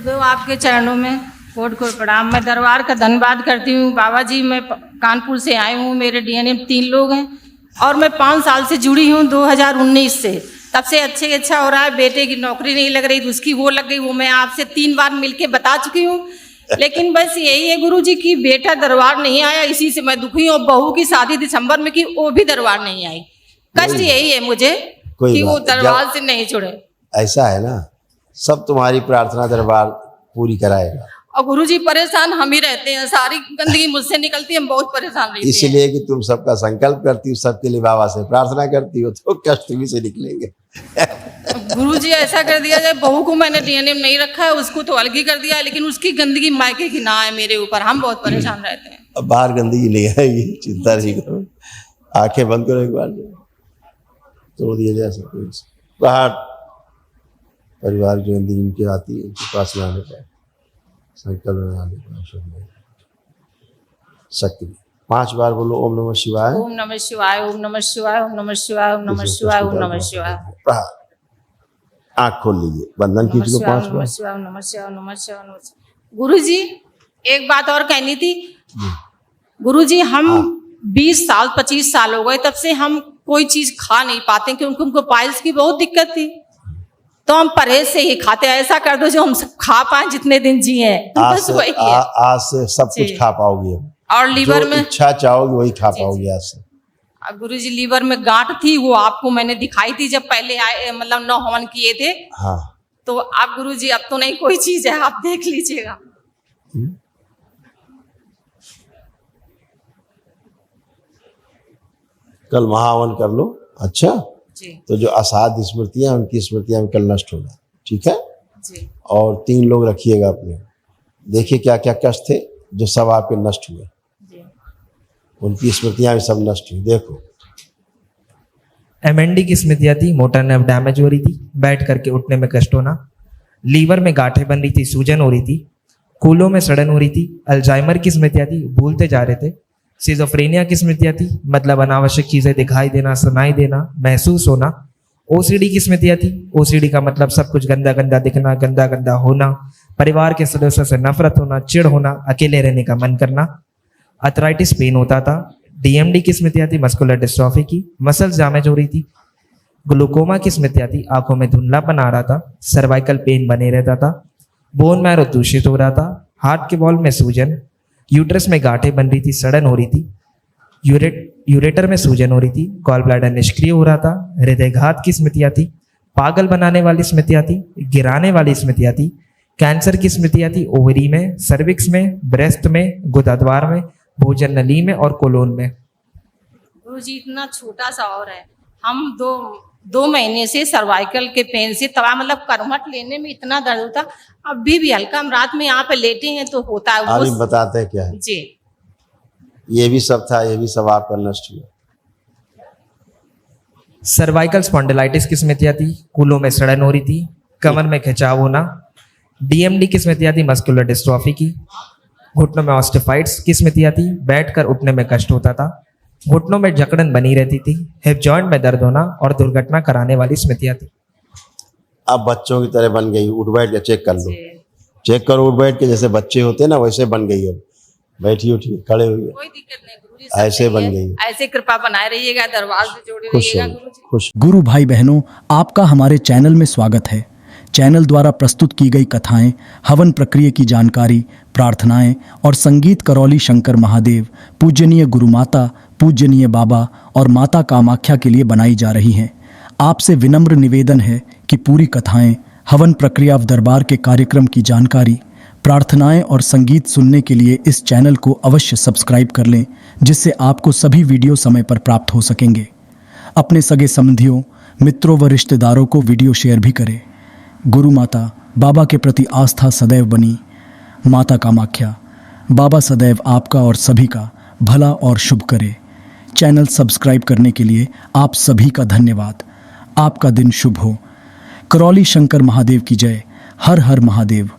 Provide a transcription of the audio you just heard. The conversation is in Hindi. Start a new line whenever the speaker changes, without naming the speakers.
दो आपके चरणों में कोट कोट प्रणाम। मैं दरबार का धन्यवाद करती हूँ। बाबा जी, मैं कानपुर से आई हूँ, मेरे डीएनए में 3 लोग हैं और मैं 5 साल से जुड़ी हूँ 2019 से। तब से अच्छा हो रहा है। बेटे की नौकरी नहीं लग रही तो उसकी वो लग गई, वो मैं आपसे 3 बार मिलके बता चुकी हूँ। लेकिन बस यही है गुरुजी की बेटा दरबार नहीं आया, इसी से मैं दुखी हूँ। बहू की शादी दिसंबर में की, वो भी दरबार नहीं आई। कष्ट यही है मुझे कि वो दरबार से नहीं जुड़े।
ऐसा है ना, सब तुम्हारी प्रार्थना दरबार पूरी कराएगा।
और गुरुजी परेशान हम ही रहते हैं, सारी गंदगी मुझसे निकलती है, हम बहुत परेशान रहते हैं।
इसलिए कि तुम सबका संकल्प करती हो, सबके लिए बाबा से प्रार्थना करती हो, तो कष्ट भी से निकलेंगे।
गुरुजी ऐसा कर दिया जाए, बहू को मैंने डीएनए में नहीं रखा है, उसको तो अलग ही कर दिया है, लेकिन उसकी गंदगी मायके की ना है मेरे ऊपर। हम बहुत परेशान रहते हैं।
अब बाहर गंदगी नहीं आएगी, चिंता नहीं करो। आंखें बंद करो, एक बार तोड़ दिया जाए सब कुछ। बाहर परिवार जो गंदगी उनकी आती है, उनके पास लाने का संकल्प बनाने का शक्ति। 5 बार बोलो ओम नमः शिवाय,
ओम नमः शिवाय, ओम नमः शिवाय, ओम नमः शिवाय, ओम नमः शिवाय, ओम नमः शिवाय।
आँख खोल लीजिए, बंधन खींच लो 5 बार।
नमः शिवाय, नमः शिवाय, नमः शिवाय, नमः शिवाय। गुरुजी एक बात और कहनी थी। गुरुजी हम 20 साल 25 साल हो गए, तब से हम कोई चीज खा नहीं पाते क्योंकि उनको पाइल्स की बहुत दिक्कत थी। तो हम परहेज से ही खाते। ऐसा कर दो जो हम खा पाए, जितने दिन जिए।
आज से सब कुछ खा पाओगे
और लीवर में
इच्छा चाहोगे वही खा पाओगे आज से।
गुरुजी लीवर में गांठ थी, वो आपको मैंने दिखाई थी जब पहले आए, मतलब 9 हवन किए थे।
हाँ।
तो आप गुरुजी अब तो नहीं कोई चीज है, आप देख लीजिएगा।
कल महावन कर लो। अच्छा
जी।
तो जो असाध्य स्मृतियां, उनकी स्मृतियां भी कल नष्ट होगा, ठीक है
जी।
और 3 लोग रखिएगा अपने, देखिए क्या क्या कष्ट थे जो सब आपके नष्ट हुए
जी।
उनकी स्मृतियां भी सब नष्ट हुई। देखो
एमएनडी की स्मृतियां थी, मोटर नर्व डैमेज हो रही थी, बैठ करके उठने में कष्ट होना, लीवर में गांठें बन रही थी, सूजन हो रही थी, कूलों में सड़न हो रही थी, अल्जाइमर की स्मृतियां थी, भूलते जा रहे थे, सिजोफ्रेनिया की स्मृतियां थी, मतलब अनावश्यक चीजें दिखाई देना, सुनाई देना, महसूस होना, ओसीडी की स्मृतियां थी, ओसीडी का मतलब सब कुछ गंदा गंदा दिखना, गंदा गंदा होना, परिवार के सदस्यों से नफरत होना, चिढ़ होना, अकेले रहने का मन करना, अर्थराइटिस पेन होता था, डीएमडी की स्मृतियां थी, मस्कुलर डिस्ट्रॉफी की, मसल्स डैमेज हो रही थी, ग्लूकोमा की स्मृतियां थी, आंखों में धुंधलापन आ रहा था, सर्वाइकल पेन बने रहता था, बोन मैरो दूषित हो रहा था, हार्ट के बॉल में सूजन, यूट्रस में गांठें बन रही थी, सड़न हो रही थी, यूरेटर में सूजन हो रही थी, गॉल ब्लैडर निष्क्रिय हो रहा था, हृदयघात की स्मृतियां थी, पागल बनाने वाली स्मृतियां थी, गिराने वाली स्मृतियां थी, कैंसर की स्मृतियां थी, ओवरी में, सर्विक्स में, ब्रेस्ट में, गुदाद्वार में, भोजन नली में और कोलोन में।
गुरुजी इतना छोटा सा और है, हम 2 महीने से सर्वाइकल के पेन से तवा, मतलब करवट लेने में इतना दर्द होता, अभी भी हल्का। हम रात में यहाँ पे लेटे हैं तो होता है।
अभी बताते हैं क्या है
जी।
ये भी सब था, ये भी सब आपका नष्ट हुआ।
सर्वाइकल स्पॉन्डिलाइटिस की स्मृतियां थी, कूलों में सड़न हो रही थी, कमर में खिंचाव होना, डीएमडी की स्मृतियां थी, मस्कुलर डिस्ट्रॉफी की, घुटनों में ऑस्टियोफाइट्स की स्मृतियां थी, बैठकर उठने में कष्ट होता था, घुटनों में जकड़न बनी रहती थी, हिप जॉइंट में दर्द होना और दुर्घटना कराने वाली स्मृतियां थी।
अब बच्चों की तरह बन गई, उठ बैठ के चेक कर लो, चेक करो उठ बैठ के, जैसे बच्चे होते हैं ना वैसे बन गई। अब बैठी उठी खड़े हुए,
कोई दिक्कत नहीं गुरुजी,
ऐसे बन गई।
ऐसे कृपा बनाए रहिएगा, दरबार से जोड़े रहिएगा गुरुजी।
खुश।
गुरु भाई बहनों, आपका हमारे चैनल में स्वागत है। चैनल द्वारा प्रस्तुत की गई कथाएं, हवन प्रक्रिया की जानकारी, प्रार्थनाएं और संगीत करौली शंकर महादेव, पूजनीय गुरु माता, पूजनीय बाबा और माता कामाख्या के लिए बनाई जा रही हैं। आपसे विनम्र निवेदन है कि पूरी कथाएं, हवन प्रक्रिया दरबार के कार्यक्रम की जानकारी, प्रार्थनाएं और संगीत सुनने के लिए इस चैनल को अवश्य सब्सक्राइब कर लें, जिससे आपको सभी वीडियो समय पर प्राप्त हो सकेंगे। अपने सगे संबंधियों, मित्रों व रिश्तेदारों को वीडियो शेयर भी करें। गुरु माता, बाबा के प्रति आस्था सदैव बनी। माता कामाख्या, बाबा सदैव आपका और सभी का भला और शुभ करे। चैनल सब्सक्राइब करने के लिए आप सभी का धन्यवाद। आपका दिन शुभ हो। करौली शंकर महादेव की जय। हर हर महादेव।